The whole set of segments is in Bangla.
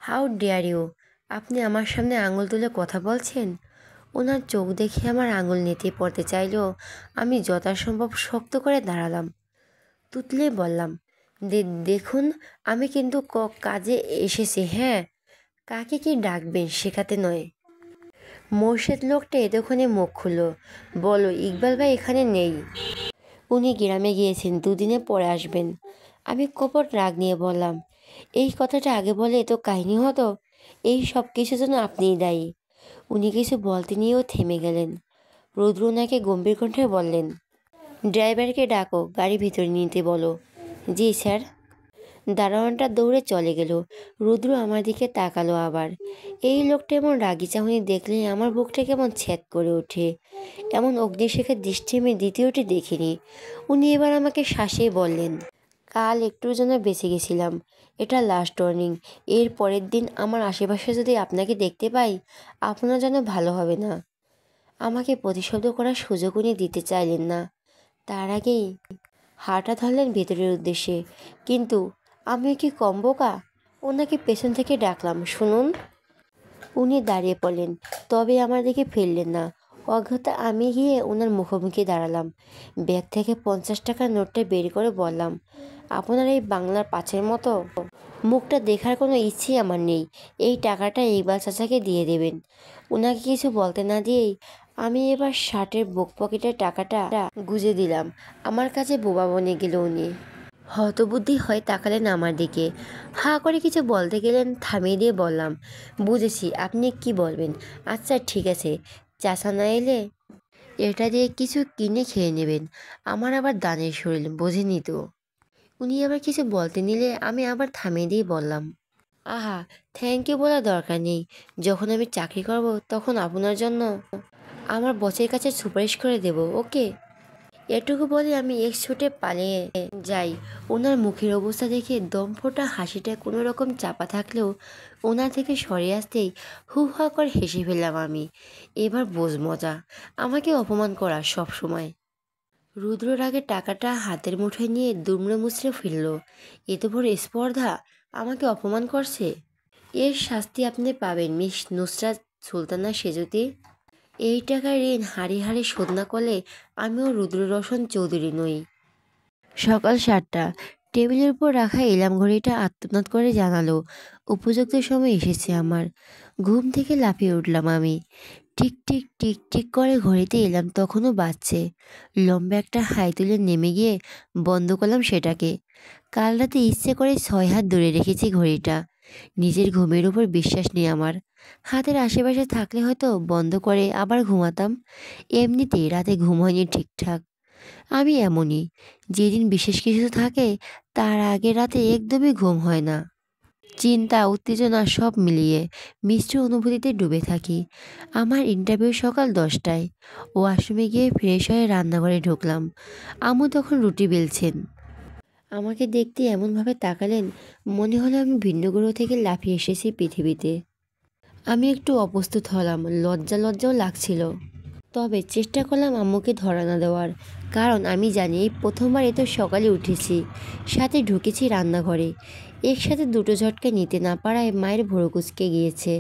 How dare you! আপনি আমার সামনে আঙুল তুলে কথা বলছেন? ওনার চোখ দেখে আমার আঙুল নেতিয়ে পড়তে চাইলেও আমি যথাসম্ভব শক্ত করে দাঁড়ালাম। তুতলে বললাম, দেখুন, আমি কিন্তু কাজে এসেছি। হ্যাঁ, কাকে কি ডাকবেন শেখাতে নয়। মোর্শেদ লোকটা এতক্ষণে মুখ খুলল, বলো, ইকবাল ভাই এখানে নেই, উনি গ্রামে গিয়েছেন, দুদিনে পরে আসবেন। আমি কপট রাগ নিয়ে বললাম, এই কথাটা আগে বলে তো কাহিনী হতো। এই সব কিছুর জন্য আপনিই দায়ী। উনি কিছু বলতে নিয়েও থেমে গেলেন। রুদ্র ওনাকে গম্ভীর কণ্ঠে বললেন, ড্রাইভারকে ডাকো, গাড়ি ভিতরে নিতে বলো। জি স্যার। দারোয়ানটা দৌড়ে চলে গেল। রুদ্র আমার দিকে তাকালো আবার। এই লোকটা এমন রাগি চাহনি দেখলে আমার বুকটা কেমন ছ্যাদ করে ওঠে। এমন অগ্নিশেখের দৃষ্টি আমি দ্বিতীয়টি দেখিনি। উনি এবার আমাকে শাসিয়ে বললেন, কাল একটুর জন্য বেঁচে গেছিলাম, এটা লাস্ট ওয়ার্নিং। এর পরের দিন আমার আশেপাশে যদি আপনাকে দেখতে পাই, আপনার যেন ভালো হবে না। আমাকে প্রতিশব্দ করার সুযোগ উনি দিতে চাইলেন না। তার আগেই হাঁটা ধরলেন ভেতরের উদ্দেশ্যে। কিন্তু আমি কি কম বোকা? ওনাকে পেছন থেকে ডাকলাম, শুনুন। উনি দাঁড়িয়ে পড়লেন, তবে আমার দিকে ফিরলেন না। অজ্ঞাতে আমি গিয়ে ওনার মুখোমুখি দাঁড়ালাম। ব্যাগ থেকে 50 টাকার নোটটা বের করে বললাম, আপনার এই বাংলার পাঁচের মতো মুখটা দেখার কোনো ইচ্ছেই আমার নেই। এই টাকাটা ইকবাল চাচাকে দিয়ে দেবেন। ওনাকে কিছু বলতে না দিয়েই আমি এবার শার্টের বুক পকেটের টাকাটা গুজে দিলাম। আমার কাছে বোবা বনে গেল উনি। হতবুদ্ধি হয়ে তাকালেন আমার দিকে। হা করে কিছু বলতে গেলেন, থামিয়ে দিয়ে বললাম, বুঝেছি, আপনি কি বলবেন। আচ্ছা ঠিক আছে, চাচা না এলে এটা দিয়ে কিছু কিনে খেয়ে নেবেন। আমার আবার দানের শরীর, বোঝেনি তো। উনি আবার কিছু বলতে নিলে আমি আবার থামিয়ে দিয়ে বললাম, আহা, থ্যাংক ইউ বলার দরকার নেই। যখন আমি চাকরি করব তখন আপনার জন্য আমার বসের কাছে সুপারিশ করে দেব, ওকে। এটুকু বলে আমি এক ছুটে পালিয়ে যাই। ওনার মুখের অবস্থা দেখে দম ফোটা হাসিটা কোনো রকম চাপা থাকলেও ওনার থেকে সরে আসতেই হু হা করে হেসে ফেললাম আমি। এবার বোঝ মজা, আমাকে অপমান করা সব সময়। রুদ্রর আগে টাকাটা হাতের মুঠোয় নিয়ে দুমড়ে মুচড়ে ফেলল। এত বড় স্পর্ধা, আমাকে অপমান করছে। এর শাস্তি আপনি পাবেন মিস নুসরাত সুলতানা সেজুতি। এই টাকার ঋণ হাড়ি হাড়ি শোধ না করলে আমিও রুদ্ররোশন চৌধুরী নই। সকাল 7টা। টেবিলের উপর রাখা এলাম ঘড়িটা আত্মনাদ করে জানালো, উপযুক্ত সময় এসেছে আমার। ঘুম থেকে লাফিয়ে উঠলাম আমি। টিক টিক টিক টিক করে ঘড়িতে এলাম তখনও বাজছে। লম্বা একটা হাই তুলে নেমে গিয়ে বন্ধ করলাম সেটাকে। কাল রাতে ইচ্ছে করে 6 হাত দূরে রেখেছি ঘড়িটা। নিজের ঘুমের উপর বিশ্বাস নেই আমার। হাতের আশেপাশে থাকলে হয়তো বন্ধ করে আবার ঘুমাতাম। এমনিতেই রাতে ঘুম হয়নি ঠিকঠাক। আমি এমনই, যেদিন বিশেষ কিছু থাকে তার আগে রাতে একদমই ঘুম হয় না। চিন্তা উত্তেজনা সব মিলিয়ে মিশ্র অনুভূতিতে ডুবে থাকি। আমার ইন্টারভিউ সকাল 10টায়। ওয়াশরুমে গিয়ে ফ্রেশ হয়ে রান্নাঘরে ঢুকলাম। আম্মু তখন রুটি বেলছেন। আমাকে দেখতে এমনভাবে তাকালেন, মনে হলো আমি ভিন্ন গ্রহ থেকে লাফিয়ে এসেছি পৃথিবীতে। আমি একটু অপ্রস্তুত হলাম, লজ্জাও লাগছিল। তবে চেষ্টা করলাম আম্মুকে ধরা না দেওয়ার, কারণ আমি জানি এই প্রথমবার এত সকালে উঠেছি, সাথে ঢুকেছি রান্নাঘরে। একসাথে দুটো ঝটকা নিতে না পারায় মায়ের ভুরু কুঁচকে গিয়েছে।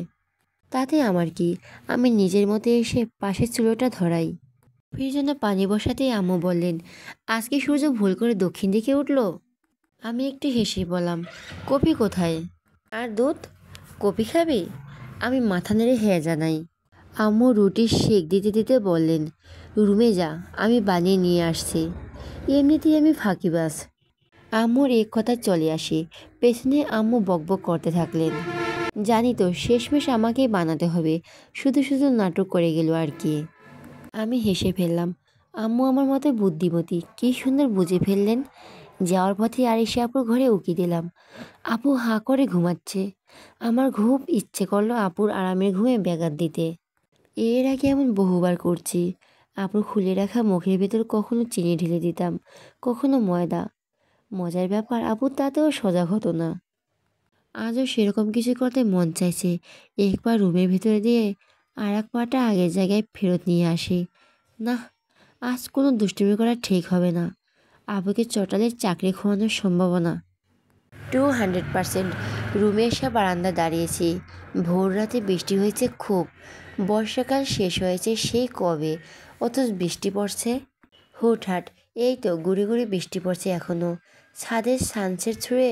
তাতে আমার কি, আমি নিজের মতো এসে পাশের চুলোটা ধরাই। ফির জন্য পানি বসাতেই আম্মু বললেন, আজকে সূর্য ভুল করে দক্ষিণ দিকে উঠল। আমি একটু হেসে বললাম, কপি কোথায়? আর দুধ? কপি খাবি? আমি মাথা নেড়ে হ্যাঁ জানাই। আম্মু রুটির সেঁক দিতে দিতে বললেন, রুমে যা, আমি বানিয়ে নিয়ে আসছি। এমনিতেই আমি ফাঁকিবাজ। আম্মুর এক কথা চলে আসে। পেছনে আম্মু বকবক করতে থাকলেন। জানি তো শেষমেশ আমাকেই বানাতে হবে, শুধু শুধু নাটক করে গেল আর কি। আমি হেসে ফেললাম। আম্মু আমার মতো বুদ্ধিমতী, কী সুন্দর বুঝে ফেললেন। যাওয়ার পথে আরিশা আপুর ঘরে উকি দিলাম। আপু হাঁ করে ঘুমাচ্ছে। আমার খুব ইচ্ছে করলো আপুর আরামের ঘুমে ব্যাঘাত দিতে। এর আগে এমন বহুবার করছি। আপুর খুলে রাখা মুখের ভেতর কখনো চিনি ঢেলে দিতাম, কখনো ময়দা। মজার ব্যাপার, আপু তাতেও সজাগ হতো না। আজও সেরকম কিছু করতে মন চাইছে। একবার রুমের ভেতরে দিয়ে আর এক পাটা আগের জায়গায় ফেরত নিয়ে আসি। না, আজ কোনো দুষ্টুমি করা ঠিক হবে না। আপুকে চটালে চাকরি খোয়ানোর সম্ভাবনা। 200%। রুমে এসে বারান্দা দাঁড়িয়েছি। ভোর রাতে বৃষ্টি হয়েছে খুব। বর্ষাকাল শেষ হয়েছে সেই কবে, অথচ বৃষ্টি পড়ছে হুটহাট। এই তো গুড়ি গুড়ি বৃষ্টি পড়ছে এখনও। ছাদের সানসেট ছুঁড়ে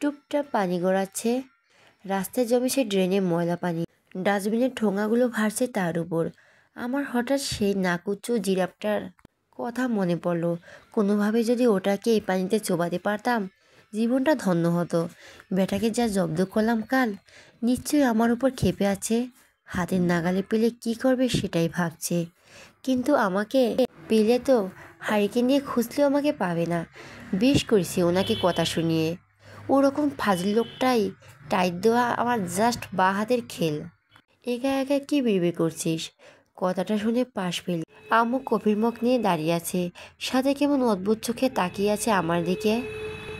টুপটাপ পানি গড়াচ্ছে। রাস্তায় জমেছে ড্রেনে ময়লা পানি, ডাস্টবিনের ঠোঙাগুলো ভাসছে তার উপর। আমার হঠাৎ সেই নাকুচু জিরাফটার কথা মনে পড়ল। কোনোভাবে যদি ওটাকে এই পানিতে চোবাতে পারতাম, জীবনটা ধন্য হতো। বেটাকে যা জব্দ করলাম কাল, নিশ্চয়ই আমার উপর ক্ষেপে আছে। হাতের নাগালে পেলে কি করবে সেটাই ভাবছে। কিন্তু আমাকে পেলে তো হারিকেন দিয়ে খুঁজলেও আমাকে পাবে না। বেশ করেছি ওনাকে কথা শুনিয়ে। ওরকম ফাজিল লোকটাই টাইট দেওয়া আমার জাস্ট বাঁ হাতের খেল। একা একা কি বিড়বিড় করছিস? কথাটা শুনে পাশ ফেলি। আম্মু কফির মগ নিয়ে দাঁড়িয়ে আছে, সাথে কেমন অদ্ভুত চোখে তাকিয়ে আছে আমার দিকে।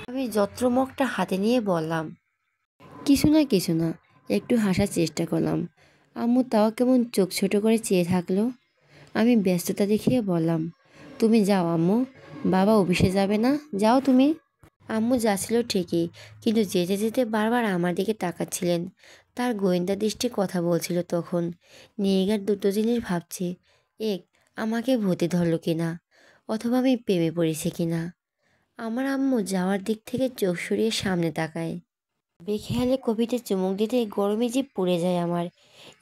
আমি যত্রমগটা হাতে নিয়ে বললাম, কিছু না। একটু হাসার চেষ্টা করলাম। আম্মু তাও কেমন চোখ ছোট করে চেয়ে থাকলো। আমি ব্যস্ততা দেখিয়ে বললাম, তুমি যাও আম্মু, বাবা অফিসে যাবে না, যাও তুমি। আম্মু যাচ্ছিল ঠিকই, কিন্তু যেতে যেতে বারবার আমার দিকে তাকাচ্ছিলেন। তার গোয়েন্দা দৃষ্টি কথা বলছিল তখন। নির্ঘাত দুটো জিনিস ভাবছে, এক, আমাকে ভূতে ধরলো কিনা, অথবা আমি প্রেমে পড়েছি কিনা। আমার আম্মু যাওয়ার দিক থেকে চোখ সরিয়ে সামনে তাকায়। বেখেয়ালে কপিতে চুমুক দিতে গরমে জিভ পুড়ে যায় আমার।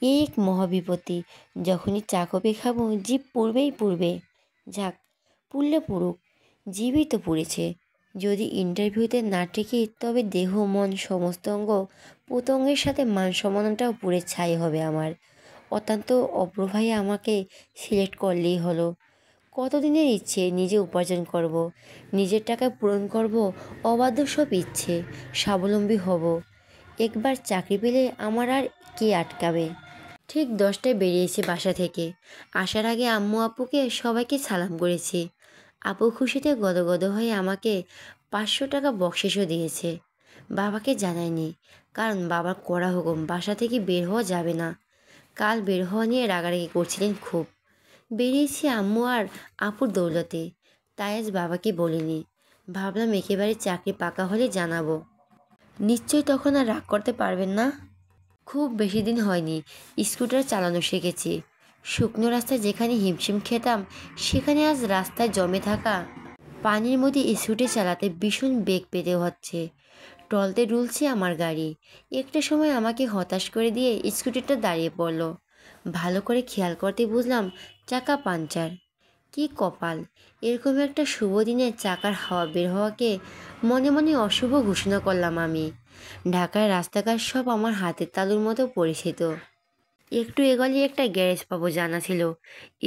এই এক মহাবিপত্তি। যখনই চা কফি খাবো জিভ পুড়বে। যাক, পুড়লে পুড়ুক, জিভই তো পুড়েছে। যদি ইন্টারভিউতে না টিকি, তবে দেহ মন সমস্ত অঙ্গ প্রত্যঙ্গের সাথে মান সম্মানটাও পুড়ে ছাই হবে আমার। অত্যন্ত অপ্রভাই আমাকে সিলেক্ট করলেই হলো। কতদিনের ইচ্ছে নিজে উপার্জন করব, নিজের টাকা পূরণ করব, অবাধ্য সব ইচ্ছে, স্বাবলম্বী হব। একবার চাকরি পেলে আমার আর কে আটকাবে। ঠিক 10টায় বেরিয়েছি বাসা থেকে। আসার আগে আম্মু আপুকে সবাইকে সালাম করেছি। আপু খুশিতে গদগদ হয়ে আমাকে 500 টাকা বকশিসও দিয়েছে। বাবাকে জানায়নি, কারণ বাবার কড়া হুকুম বাসা থেকে বের হওয়া যাবে না। কাল বের হওয়া নিয়ে রাগারাগি করছিলেন খুব। বেরিয়েছি আম্মু আর আপুর দৌলতে, তাই আজ বাবাকে বলিনি। ভাবলাম একেবারে চাকরি পাকা হলে জানাবো। নিশ্চয়ই তখন আর রাগ করতে পারবেন না। খুব বেশি দিন হয়নি স্কুটার চালানো শিখেছি। শুকনো রাস্তায় যেখানে হিমশিম খেতাম, সেখানে আজ রাস্তায় জমে থাকা পানির মধ্যে স্কুটি চালাতে ভীষণ বেগ পেতে হচ্ছে। টলতে ডুলছে আমার গাড়ি। একটা সময় আমাকে হতাশ করে দিয়ে স্কুটিটা দাঁড়িয়ে পড়ল। ভালো করে খেয়াল করতে বুঝলাম চাকা পাঞ্চার। কি কপাল! এরকম একটা শুভ দিনে চাকার হাওয়া বের হওয়াকে মনে মনে অশুভ ঘোষণা করলাম আমি। ঢাকার রাস্তাঘাট সব আমার হাতের তালুর মতো পরিচিত। একটু এগোলেই একটা গ্যারেজ পাবো জানা ছিল।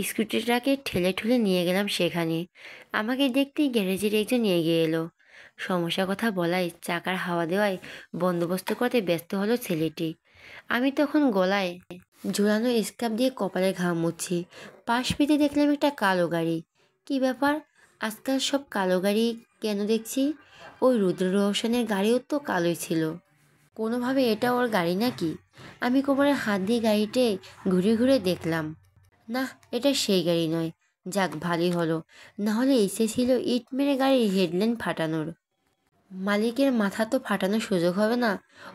স্কুটিটাকে ঠেলে ঠুলে নিয়ে গেলাম সেখানে। আমাকে দেখতেই গ্যারেজের একজন এগিয়ে এলো। সমস্যার কথা বলায় চাকার হাওয়া দেওয়ায় বন্দোবস্ত করতে ব্যস্ত হলো ছেলেটি। আমি তখন গলায় ঝুলানো স্কার্ফ দিয়ে কপালে ঘাম মুছছি। পাশ ফিরে দেখলাম একটা কালো গাড়ি। কি ব্যাপার, আজকাল সব কালো গাড়ি কেন দেখছি? ওই রুদ্র রোশনের গাড়িও তো কালোই ছিল। কোনোভাবে এটা ওর গাড়ি নাকি? আমি কোমরে হাত দিয়ে গাড়িতে ঘুরে ঘুরে দেখলাম। না, এটা সেই গাড়ি নয়। যাক, ভালোই হলো, নাহলে এসেছিল ইট মেরে গাড়ির হেডলাইট ফাটানোর। মালিকের মাথা তো ফাটানোর সুযোগ হবে না,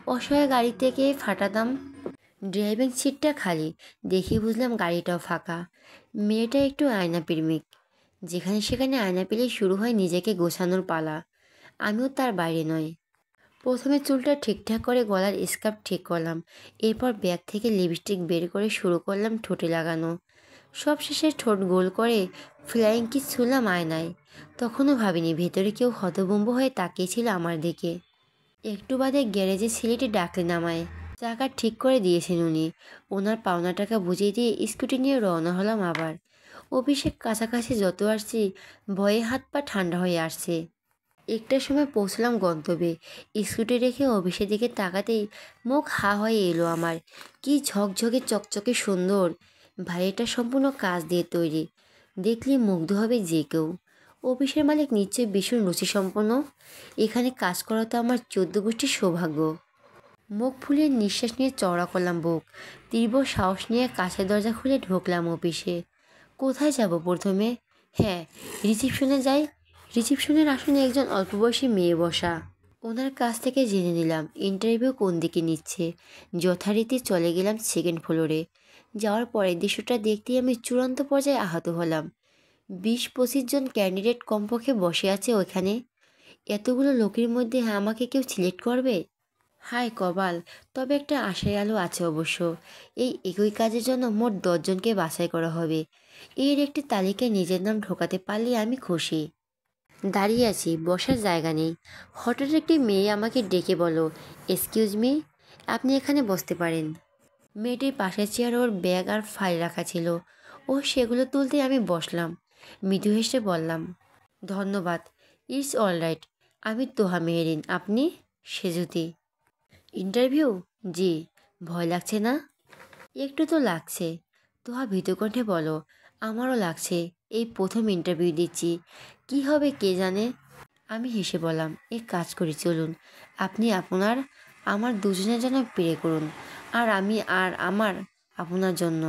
অসহায় গাড়ি থেকে ফাটাতাম। ড্রাইভিং সিটটা খালি, দেখে বুঝলাম গাড়িটাও ফাঁকা। মেয়েটা একটু আয়না প্রেমিক। যেখানে সেখানে আয়না পেলেই শুরু হয় নিজেকে গোছানোর পালা। আমিও তার বাইরে নয়। প্রথমে চুলটা ঠিকঠাক করে গলার স্কার্ফ ঠিক করলাম। এরপর ব্যাগ থেকে লিপস্টিক বের করে শুরু করলাম ঠোঁটে লাগানো। সবশেষে ঠোঁট গোল করে ফ্লাইং কিস ছুঁলাম আয়নায়। তখনও ভাবিনি ভেতরে কেউ হতভম্ব হয়ে তাকিয়েছিল আমার দিকে। একটু বাদে গ্যারেজে ছেলেটি ডাকলেন আমায়। চাকা ঠিক করে দিয়েছেন উনি। ওনার পাওনা টাকা বুঝিয়ে দিয়ে স্কুটি নিয়ে রওনা হলাম আবার। অফিসের কাছাকাছি যত আসছি, ভয়ে হাত পা ঠান্ডা হয়ে আসছে। একটার সময় পৌঁছলাম গন্তব্যে। স্কুটি রেখে অফিসের দিকে তাকাতেই মুখ হা হয়ে এলো আমার। কি ঝকঝকে চকচকে সুন্দর! ভাইটা সম্পূর্ণ কাজ দিয়ে তৈরি। দেখলে মুগ্ধ হবে যে কেউ। অফিসের মালিক নিশ্চয়ই ভীষণ রুচিসম্পন্ন। এখানে কাজ করা তো আমার 14 গোষ্ঠীর সৌভাগ্য। মুখ ফুলিয়ে নিঃশ্বাস নিয়ে চওড়া করলাম বুক। তীব্র সাহস নিয়ে কাছের দরজা খুলে ঢুকলাম অফিসে। কোথায় যাব প্রথমে? হ্যাঁ, রিসিপশনে যাই। রিসিপশনের আসনে একজন অল্প বয়সী মেয়ে বসা। ওনার কাছ থেকে জেনে নিলাম ইন্টারভিউ কোন দিকে নিচ্ছে। যথারীতি চলে গেলাম সেকেন্ড ফ্লোরে। যাওয়ার পরের দৃশ্যটা দেখতেই আমি চূড়ান্ত পর্যায়ে আহত হলাম। 20-25 জন ক্যান্ডিডেট কমপক্ষে বসে আছে ওখানে। এতগুলো লোকের মধ্যে আমাকে কেউ সিলেক্ট করবে? হায় কপাল! তবে একটা আশার আলো আছে অবশ্য। এই একই কাজের জন্য মোট 10 জনকে বাছাই করা হবে। এর একটি তালিকায় নিজের নাম ঢোকাতে পারলে আমি খুশি। দাঁড়িয়ে আছি, বসার জায়গা নেই। হঠাৎ একটি মেয়ে আমাকে ডেকে বলো, এক্সকিউজ মি, আপনি এখানে বসতে পারেন। মেয়েটির পাশের চেয়ারে ওর ব্যাগ আর ফাইল রাখা ছিল। ও সেগুলো তুলতে আমি বসলাম। মৃদু হেসে বললাম, ধন্যবাদ। It's all right. আমি তোহা মেহেরিন, আপনি? সেজুতি। ইন্টারভিউ? জি। ভয় লাগছে না? একটু তো লাগছে। তোহা ভীত কণ্ঠে বলো, আমারও লাগছে। এই প্রথম ইন্টারভিউ দিচ্ছি, কি হবে কে জানে। আমি হেসে বললাম, এক কাজ করি চলুন, আপনি আপনার আমার দুজনের জন্য প্রে করুন, আর আমি আর আমার আপনার জন্য।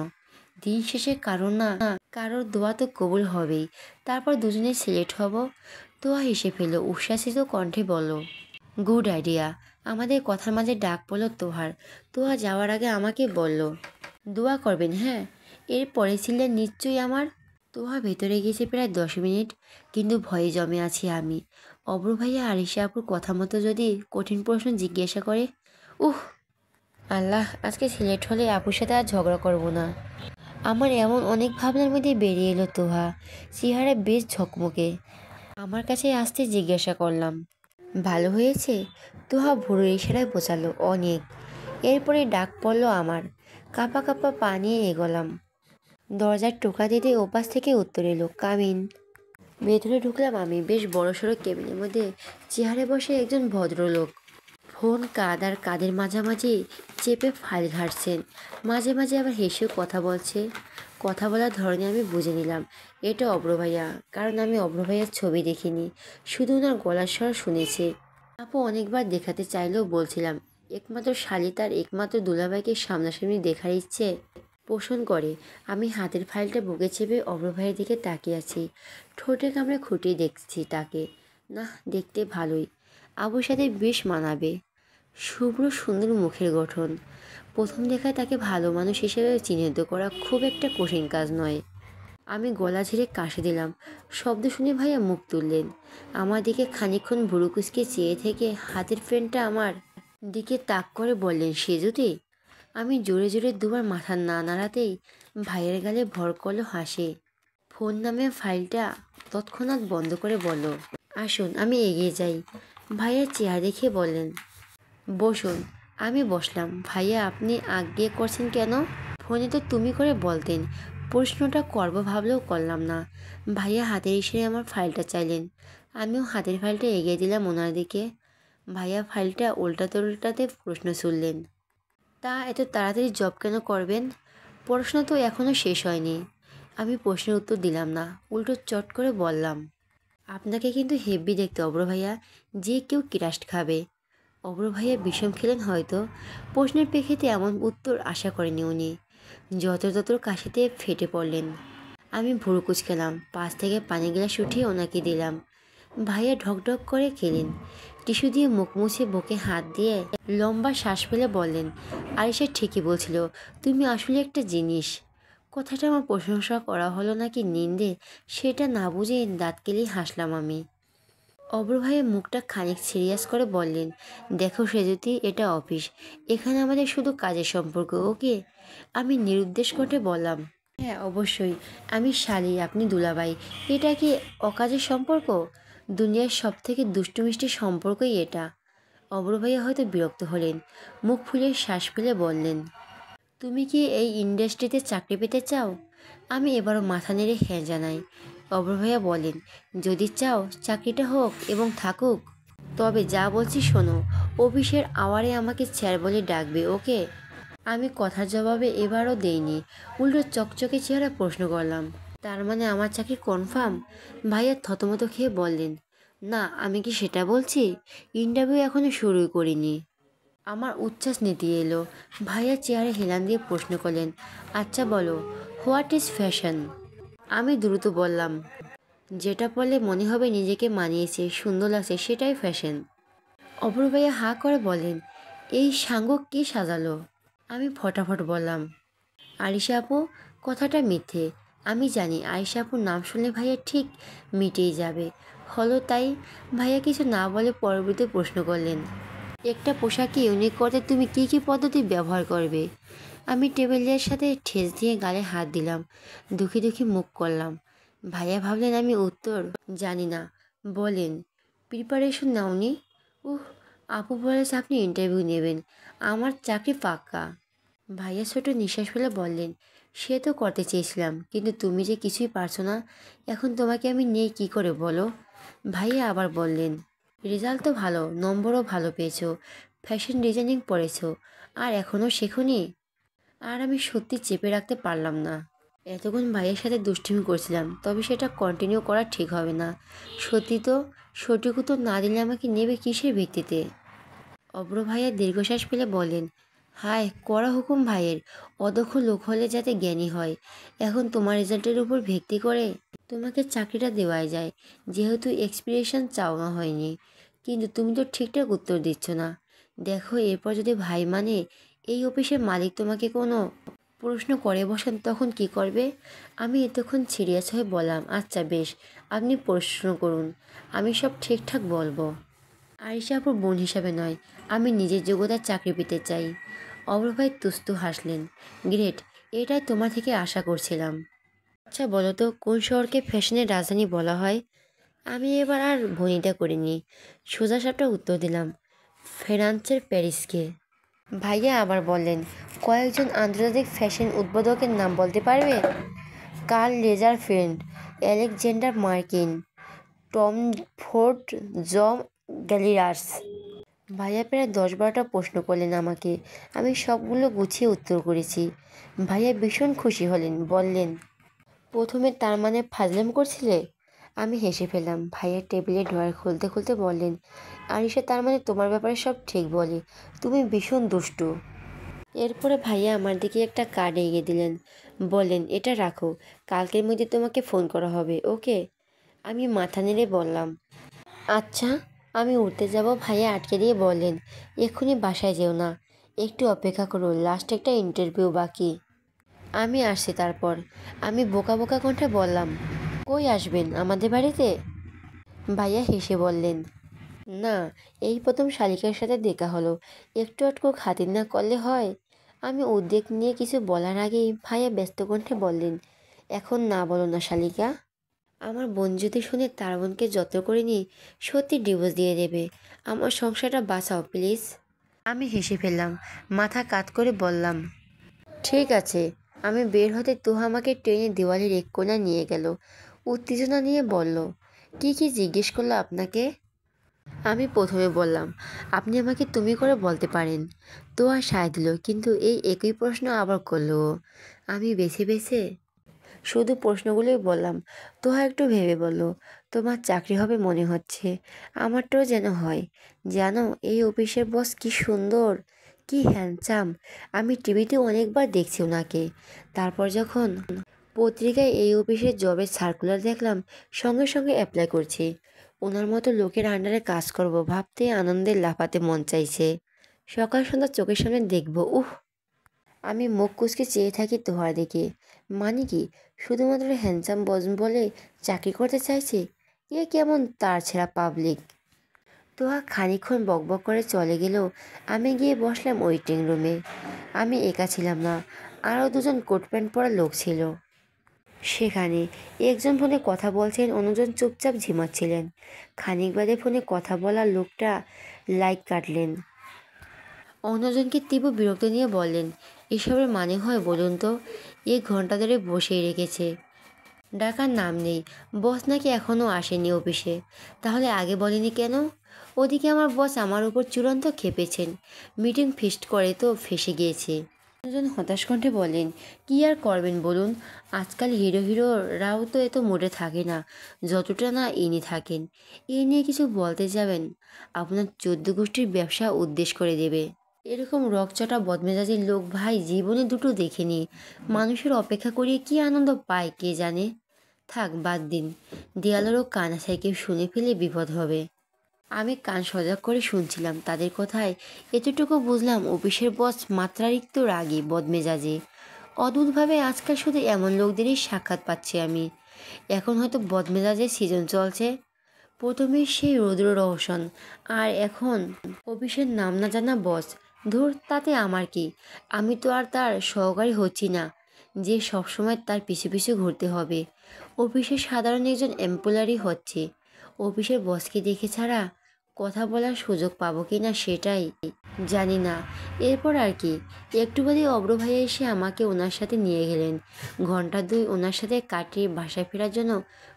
দিন শেষে কারোর না কারোর দোয়া তো কবুল হবেই। তারপর দুজনে সিলেক্ট হব। তোয়া হেসে ফেল, উচ্ছ্বাসিত কণ্ঠে বলল, গুড আইডিয়া। আমাদের কথার মাঝে ডাক পড়ল তোহার। তোয়া যাওয়ার আগে আমাকে বলল, দোয়া করবেন হ্যাঁ। এরপরে ছিলেন নিশ্চয়ই আমার। তোহা ভেতরে গিয়েছে প্রায় 10 মিনিট, কিন্তু ভয়ে জমে আছি আমি। অব্র ভাইয়া আরিশা আপুর কথা মতো যদি কঠিন প্রশ্ন জিজ্ঞাসা করে, উহ আল্লাহ, আজকে সিলেক্ট হলে আপুর সাথে আর ঝগড়া করব না। আমার এমন অনেক ভাবনার মধ্যে বেরিয়ে এলো তোহা। চেহারা বেশ ঝকমকে। আমার কাছে আসতে জিজ্ঞাসা করলাম, ভালো হয়েছে? তোহা ভোরের ইশারায় বোঝালো, অনেক। এরপরে ডাক পড়ল আমার। কাঁপা কাঁপা পা নিয়ে এগোলাম। দরজার টোকা দিতে ওপাশ থেকে উত্তর এলো, কামিন। ভেতরে ঢুকলাম আমি। বেশ বড়সড় কেবিনের মধ্যে চেয়ারে বসে একজন ভদ্রলোক। ফোন কাঁধ আর কাঁধের মাঝামাঝি চেপে ফাইল ঘাঁটছেন। মাঝে মাঝে আবার হেসেও কথা বলছে। কথা বলার ধরনে আমি বুঝে নিলাম এটা অব্র ভাইয়া, কারণ আমি অব্র ভাইয়ার ছবি দেখিনি, শুধু ওনার গলার স্বর শুনেছি। আপু অনেকবার দেখাতে চাইলেও বলছিলাম একমাত্র শালি তার একমাত্র দুলাভাইকে সামনাসামনি দেখার ইচ্ছে পোষণ করে। আমি হাতের ফাইলটা বুকে চেপে অব্র ভাইয়ের দিকে তাকিয়ে আছি। ঠোঁটে কামড়ে খুঁটিয়ে দেখছি তাকে। না, দেখতে ভালোই, আবুর সাথে বেশ মানাবে। শুভ্র সুন্দর মুখের গঠন। প্রথম দেখায় তাকে ভালো মানুষ হিসেবে চিহ্নিত করা খুব একটা কঠিন কাজ নয়। আমি গলা ঝেড়ে কাশি দিলাম। শব্দ শুনে ভাইয়া মুখ তুললেন। আমার দিকে খানিকক্ষণ ভুরু কুঁচকে চেয়ে থেকে হাতের ফ্রেন্ডটা আমার দিকে তাক করে বললেন, সেজুতি। আমি জোরে জোরে দুবার মাথা না নাড়াতেই ভাইয়ের গালে ভর করলো হাসি। ফোন নামে ফাইলটা তৎক্ষণাৎ বন্ধ করে বলল, আসুন আমি এগিয়ে যাই। ভাইয়া চেয়ার দেখে বললেন, বসুন। আমি বসলাম। ভাইয়া আপনি আজ্ঞে করছেন কেন? ফোনে তো তুমি করে বলতেন। প্রশ্নটা করব ভাবলেও করলাম না। ভাইয়া হাতের ইশারায় আমার ফাইলটা চাইলেন। আমিও হাতের ফাইলটা এগিয়ে দিলাম ওনার দিকে। ভাইয়া ফাইলটা উল্টাতে উল্টাতে প্রশ্ন ছুড়লেন, তা এত তাড়াতাড়ি জব কেন করবেন? পড়াশোনা তো এখনও শেষ হয়নি। আমি প্রশ্নের উত্তর দিলাম না, উল্টো চট করে বললাম, আপনাকে কিন্তু হেব্বি দেখতে অব্র ভাইয়া, যে কেউ ক্রাশ খাবে। অব্র ভাইয়া বিষম খেলেন হয়তো। প্রশ্নের প্রেক্ষিতে এমন উত্তর আশা করেনি উনি। যত্র কাশিতে ফেটে পড়লেন। আমি ভুরু কুঁচকালাম। পাশ থেকে পানি গ্লাস উঠিয়ে ওনাকে দিলাম। ভাইয়া ঢকঢক করে খেলেন। টিস্যু দিয়ে মুখ মুছে বুকে হাত দিয়ে লম্বা শ্বাস ফেলে বললেন, আরিশা ঠিকই বলছিল, তুমি আসলে একটা জিনিস। কথাটা আমার প্রশংসা করা হলো নাকি নিন্দে, সেটা না বুঝে দাঁত কেলেই হাসলাম আমি। অব্র ভাইয়ের মুখটা খানিক সিরিয়াস করে বললেন, দেখো সেজুতি, এটা অফিস। এখানে আমাদের শুধু কাজের সম্পর্ক, ওকে? আমি নিরুদ্দেশ করে বললাম, হ্যাঁ অবশ্যই। আমি শালি, আপনি দুলাভাই। এটা কি অকাজের সম্পর্ক? দুনিয়ার সব থেকে দুষ্টু মিষ্টি সম্পর্কই এটা। অব্র ভাইয়া হয়তো বিরক্ত হলেন। মুখ ফুলে শ্বাস ফেলে বললেন, তুমি কি এই ইন্ডাস্ট্রিতে চাকরি পেতে চাও? আমি এবারও মাথা নেড়ে হ্যাঁ জানাই। অব্র ভাইয়া বলেন, যদি চাও চাকরিটা হোক এবং থাকুক। তবে যা বলছি শোনো, অফিসের আওয়ারে আমাকে স্যার বলে ডাকবে, ওকে? আমি কথার জবাবে এবারও দেইনি, উল্টো চকচকে চেহারা প্রশ্ন করলাম, তার মানে আমার চাকরি কনফার্ম? ভাইয়া থতমত খেয়ে বললেন, না আমি কি সেটা বলছি, ইন্টারভিউ এখনো শুরুই করিনি। আমার উচ্ছ্বাস নেতিয়ে এলো। ভাইয়া চেয়ারে হেলান দিয়ে প্রশ্ন করলেন, আচ্ছা বলো, হোয়াট ইজ ফ্যাশন? আমি দ্রুত বললাম, যেটা পরলে মনে হবে নিজেকে মানিয়েছে, সুন্দর লাগছে, সেটাই ফ্যাশন। অপর ভাইয়া হাঁ করে বলেন, এই সাঙ্গ কে সাজালো? আমি ফটাফট বললাম, আরিশা আপু। কথাটা মিথ্যে। আমি জানি আরিশা আপুর নাম শুনলে ভাইয়া ঠিক মিটেই যাবে। হলো তাই। ভাইয়া কিছু না বলে পরবর্তী প্রশ্ন করলেন, একটা পোশাককে ইউনিক করতে তুমি কি কি পদ্ধতি ব্যবহার করবে? আমি টেবিলের সাথে ঠেস দিয়ে গালে হাত দিলাম, দুঃখী দুঃখী মুখ করলাম। ভাইয়া ভাবলেন আমি উত্তর জানি না। বলেন, প্রিপারেশন নাওনি? উহ, আপু বলেছে আপনি ইন্টারভিউ নেবেন, আমার চাকরি পাক্কা। ভাইয়া ছোট নিঃশ্বাস ফেলে বললেন, সে তো করতে চেয়েছিলাম, কিন্তু তুমি যে কিছুই পারছো না, এখন তোমাকে আমি নেই কি করে বলো? ভাইয়া আবার বললেন, রেজাল্ট তো ভালো, নম্বরও ভালো পেয়েছো, ফ্যাশন ডিজাইনিং পড়েছো, আর এখনও শেখোনি? আর আমি সত্যি চেপে রাখতে পারলাম না। এতক্ষণ ভাইয়ের সাথে দুষ্টুমি করছিলাম, তবে সেটা কন্টিনিউ করা ঠিক হবে না। সত্যি তো, সঠিক উত্তর না দিলে আমাকে নেবে কিসের ভিত্তিতে? অব্র ভাইয়া দীর্ঘশ্বাস ফেলে বলেন, হায় কড়া হুকুম ভাইয়ের, অদক্ষ লোক হলে যাতে জ্ঞানী হয়। এখন তোমার রেজাল্টের উপর ভিত্তি করে তোমাকে চাকরিটা দেওয়াই যায়, যেহেতু এক্সপিরিয়েশন চাওয়া হয়নি। কিন্তু তুমি তো ঠিকঠাক উত্তর দিচ্ছ না। দেখো, এরপর যদি ভাই মানে এই অফিসের মালিক তোমাকে কোনো প্রশ্ন করে বসেন, তখন কি করবে? আমি এতক্ষণ সিরিয়াস হয়ে বললাম, আচ্ছা বেশ, আপনি প্রশ্ন করুন, আমি সব ঠিকঠাক বলবো। আরিশা আপুর বোন হিসাবে নয়, আমি নিজের যোগ্যতার চাকরি পেতে চাই। অমর ভাই তুস্তু হাসলেন, গ্রেট, এটাই তোমার থেকে আশা করছিলাম। আচ্ছা বলো তো, কোন শহরকে ফ্যাশনের রাজধানী বলা হয়? আমি এবার আর ভনিতা করিনি, সোজা সাপটা উত্তর দিলাম, ফ্রান্সের প্যারিসকে। ভাইয়া আবার বললেন, কয়েকজন আন্তর্জাতিক ফ্যাশন উদ্বোধকের নাম বলতে পারবে? কার্ল লেজারফেল্ড, আলেকজান্ডার মার্কিন, টম ফোর্ড, জন গ্যালিয়ার্স। ভাইয়া প্রায় 10-12টা প্রশ্ন করলেন আমাকে। আমি সবগুলো গুছিয়ে উত্তর করেছি। ভাইয়া ভীষণ খুশি হলেন, বললেন, প্রথমে তার মানে ফাজলাম করছিলে? আমি হেসে ফেললাম। ভাইয়া টেবিলের ড্রয়ার খুলতে খুলতে বললেন, আরিশা তার মানে তোমার ব্যাপারে সব ঠিক বলে, তুমি ভীষণ দুষ্টু। এরপরে ভাইয়া আমার দিকে একটা কার্ড এগিয়ে দিলেন, বললেন, এটা রাখো, কালকের মধ্যে তোমাকে ফোন করা হবে, ওকে? আমি মাথা নেড়ে বললাম, আচ্ছা। আমি উঠতে যাব, ভাইয়া আটকে দিয়ে বললেন, এক্ষুনি বাসায় যেও না, একটু অপেক্ষা করো, লাস্ট একটা ইন্টারভিউ বাকি। আমি আসছি তারপর। আমি বোকা বোকা কণ্ঠে বললাম, কই আসবেন, আমাদের বাড়িতে? ভাইয়া হেসে বললেন, না, এই প্রথম শালিকার সাথে দেখা হলো, একটু আটকু খাতির না করলে হয়? আমি উদ্বেগ নিয়ে কিছু বলার আগেই ভাইয়া ব্যস্ত কণ্ঠে বললেন, এখন না বলো না শালিকা। আমার বোন যদি শুনে তার বোনকে যত্ন করে নিয়ে সত্যি ডিভোর্স দিয়ে দেবে। আমার সংসারটা বাঁচাও প্লিজ। আমি হেসে ফেললাম, মাথা কাত করে বললাম, ঠিক আছে। আমি বের হতে তুহা আমাকে ট্রেনে দেওয়ালের এক কোণায় নিয়ে গেল, উত্তেজনা নিয়ে বলল, কি কি জিজ্ঞেস করলো আপনাকে? আমি প্রথমে বললাম, আপনি আমাকে তুমি করে বলতে পারেন। তোহা সায় দিল, কিন্তু এই একই প্রশ্ন আবার করলো। আমি বেছে বেছে শুধু প্রশ্নগুলোই বললাম। তোহা একটু ভেবে বলল, তোমার চাকরি হবে মনে হচ্ছে, আমারটাও যেন হয়। জানো, এই অফিসের বস কি সুন্দর, কি হ্যান্ডসাম। আমি টিভিতে অনেকবার দেখছি ওনাকে। তারপর যখন পত্রিকায় এই অফিসের জবের সার্কুলার দেখলাম, সঙ্গে সঙ্গে অ্যাপ্লাই করছি। ওনার মতো লোকের আন্ডারে কাজ করব ভাবতে আনন্দে লাফাতে মন চাইছে। সকাল সন্ধ্যা চোখের সামনে দেখব, উহ। আমি মুখ কুঁচকে চেয়ে থাকি তোহার দিকে। মানে কি, শুধুমাত্র হ্যান্ডসাম বস বলে চাকরি করতে চাইছে? এ কেমন তার ছেঁড়া পাবলিক। তোহা খানিকক্ষণ বকবক করে চলে গেলেও আমি গিয়ে বসলাম ওয়েটিং রুমে। আমি একা ছিলাম না, আরও দুজন কোট প্যান্ট পরা লোক ছিল সেখানে। একজন ফোনে কথা বলছেন, অন্যজন চুপচাপ ঝিমাচ্ছিলেন। খানিক বাদে ফোনে কথা বলা লোকটা লাইট কাটলেন, অন্যজনকে তীব্র বিরক্ত নিয়ে বললেন, এসবের মানে হয় বলুন তো? 1 ঘন্টা ধরে বসেই রেখেছে, ডাকার নাম নেই। বস নাকি এখনও আসেনি অফিসে, তাহলে আগে বলেনি কেন? ওদিকে আমার বস আমার উপর চূড়ান্ত খেপেছেন, মিটিং ফিক্সড করে তো ফেঁসে গিয়েছে। একজন হতাশ কণ্ঠে বলেন, কী আর করবেন বলুন, আজকাল হিরোরাও তো এত মোটে থাকে না, যতটা না ইনি থাকেন। এ নিয়ে কিছু বলতে যাবেন, আপনার 14 গোষ্ঠীর ব্যবসা উদ্দেশ্য করে দেবে। এরকম রকচটা বদমেজাজির লোক ভাই জীবনে দুটো দেখিনি। মানুষের অপেক্ষা করিয়ে কী আনন্দ পায় কে জানে। থাক বাদ দিন, দেয়ালেরও কান আছে, কেউ শুনে ফেলে বিপদ হবে। আমি কান সজাগ করে শুনছিলাম তাদের কথায়। এতটুকু বুঝলাম অফিসের বস মাত্রাতিরিক্ত রাগী, বদমেজাজি। অদ্ভুতভাবে আজকাল শুধু এমন লোকদেরই সাক্ষাৎ পাচ্ছি আমি। এখন হয়তো বদমেজাজের সিজন চলছে। প্রথমে সেই রৌদ্র রওশন, আর এখন অফিসের নাম না জানা বস। ধুর, তাতে আমার কি? আমি তো আর তার সহকারী হচ্ছি না যে সবসময় তার পিছু পিছু ঘুরতে হবে। অফিসের সাধারণ একজন এমপ্লয়ারই হচ্ছে। অফিসের বসকে দেখে ছাড়া কথা বলার সুযোগ পাবো কি না সেটাই জানি না। এরপর আর কি, একটু বাদে অব্র ভাইয়া এসে আমাকে ওনার সাথে নিয়ে গেলেন। ঘন্টা দুই ওনার সাথে কাটিয়ে বাসায় ফেরার জন্য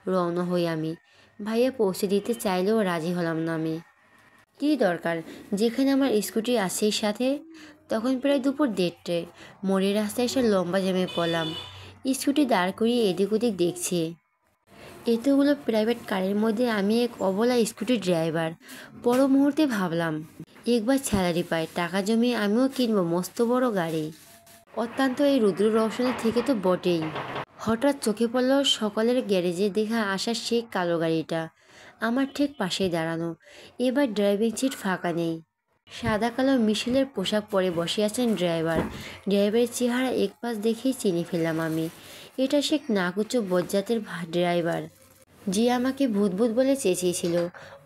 রওনা হই আমি। ভাইয়া পৌঁছে দিতে চাইলেও রাজি হলাম না আমি। কী দরকার, যেখানে আমার স্কুটি আছেই সাথে। তখন প্রায় দুপুর 1:30। মোড়ের রাস্তায় এসে লম্বা জ্যামে পড়লাম। স্কুটি দাঁড় করিয়ে এদিক ওদিক দেখছি। এতগুলো প্রাইভেট কারের মধ্যে আমি এক অবলা স্কুটি ড্রাইভার। পর মুহূর্তে ভাবলাম, একবার স্যালারি পাই, টাকা জমিয়ে আমিও কিনবো মস্ত বড় গাড়ি। অত্যন্ত এই রুদ্র রওশনের থেকে তো বটেই। হঠাৎ চোখে পড়ল সকালের গ্যারেজে দেখা আসা সেই কালো গাড়িটা। আমার ঠিক পাশেই দাঁড়ানো। এবার ড্রাইভিং সিট ফাঁকা নেই। সাদা কালো মিশেলের পোশাক পরে বসে আছেন ড্রাইভার। ড্রাইভারের চেহারা এক পাশ দেখেই চিনে ফেললাম আমি। এটা সে নাকুচো বজ্জাতের ড্রাইভার যে আমাকে ভূত ভূত বলে চেঁচিয়েছিল,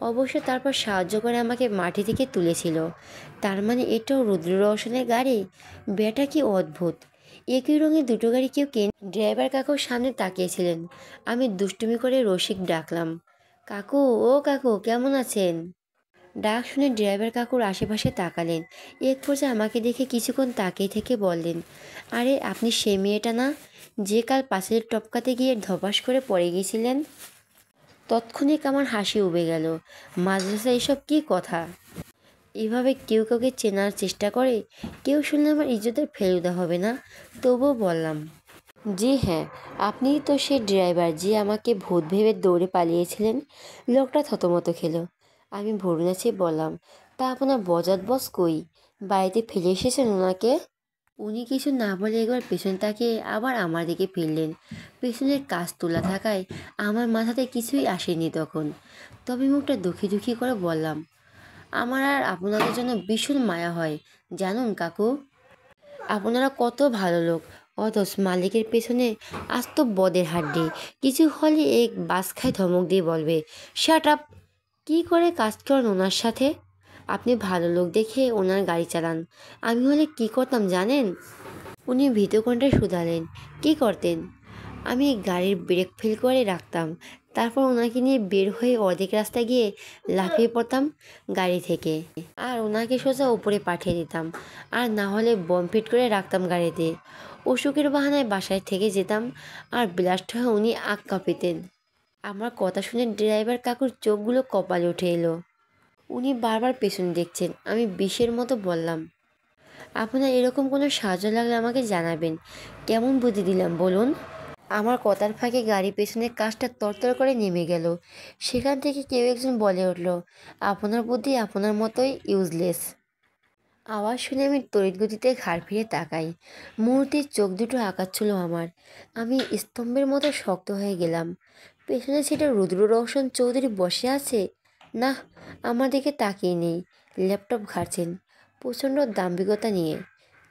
অবশ্য তারপর সাহায্য করে আমাকে মাটি থেকে তুলেছিল। তার মানে এটাও রুদ্র রওশনের গাড়ি? বেটা কি অদ্ভুত! একই রঙের দুটো গাড়ি কেউ কেন? ড্রাইভার কাকুর সামনে তাকিয়েছিলেন। আমি দুষ্টুমি করে রসিক ডাকলাম, কাকু, ও কাকু, কেমন আছেন? ডাক শুনে ড্রাইভার কাকুর আশেপাশে তাকালেন। এক পর্যায়ে আমাকে দেখে কিছুক্ষণ তাকিয়ে থেকে বললেন, আরে আপনি সেই মেয়েটা না যে কাল পাঁচিল টপকাতে গিয়ে ধপাস করে পড়ে গিয়েছিলেন? তৎক্ষণিক আমার হাসি উবে গেল। মাদ্রাসা এসব কী কথা? এভাবে কেউ কাউকে চেনার চেষ্টা করে? কেউ শুনলে আমার ইজ্জতের ফেলুদা হবে না? তবুও বললাম, জি হ্যাঁ, আপনিই তো সেই ড্রাইভার যে আমাকে ভূত ভেবে দৌড়ে পালিয়েছিলেন। লোকটা থতমত খেলো। আমি ভরু নাচিয়ে বললাম, তা আপনার বজাত বস কই? বাড়িতে ফেলে এসেছেন ওনাকে? উনি কিছু না বলে একবার পেছন তাকিয়ে আবার আমার দিকে ফিরলেন। পেছনের কাজ তোলা থাকায় আমার মাথাতে কিছুই আসেনি তখন। তবে মুখটা দুঃখী দুঃখী করে বললাম, আমার আর আপনাদের জন্য ভীষণ মায়া হয় জানুন কাকু। আপনারা কত ভালো লোক, অথচ মালিকের পেছনে আস্ত বদের হাড্ডি। কিছু হলে এক বাস খায় ধমক দিয়ে বলবে, শাট আপ! কী করে কাজ করেন ওনার সাথে? আপনি ভালো লোক দেখে ওনার গাড়ি চালান। আমি হলে কী করতাম জানেন? উনি ভীত কণ্ঠে শুধালেন, কী করতেন? আমি গাড়ির ব্রেক ফেল করে রাখতাম। তারপর ওনাকে নিয়ে বের হয়ে অর্ধেক রাস্তা গিয়ে লাফিয়ে পড়তাম গাড়ি থেকে, আর ওনাকে সোজা উপরে পাঠিয়ে দিতাম। আর না হলে বম ফিট করে রাখতাম গাড়িতে। অসুখের বাহানায় বাসায় থেকে যেতাম, আর ব্লাস্ট হয়ে উনি আক্কা পেতেন। আমার কথা শুনে ড্রাইভার কাকুর চোখগুলো কপালে উঠে এলো। উনি বারবার পেছনে দেখছেন। আমি বিষের মতো বললাম, আপনার এরকম কোনো সাহায্য লাগলে আমাকে জানাবেন। কেমন বুদ্ধি দিলাম বলুন? আমার কথার ফাঁকে গাড়ি পেছনের কাজটা তরতর করে নেমে গেল। সেখান থেকে কেউ একজন বলে উঠল, আপনার বুদ্ধি আপনার মতোই ইউজলেস। আওয়াজ শুনে আমি তড়িৎ গতিতে ঘাড় ফিরে তাকাই। মুহূর্তে চোখ দুটো আঁকাচ্ছিল আমার। আমি স্তম্ভের মতো শক্ত হয়ে গেলাম। পেছনে সিটে রুদ্র রওশন চৌধুরী বসে আছে। না, আমার দিকে তাকিয়ে নেই, ল্যাপটপ ঘাঁটছেন প্রচণ্ড দাম্ভিকতা নিয়ে।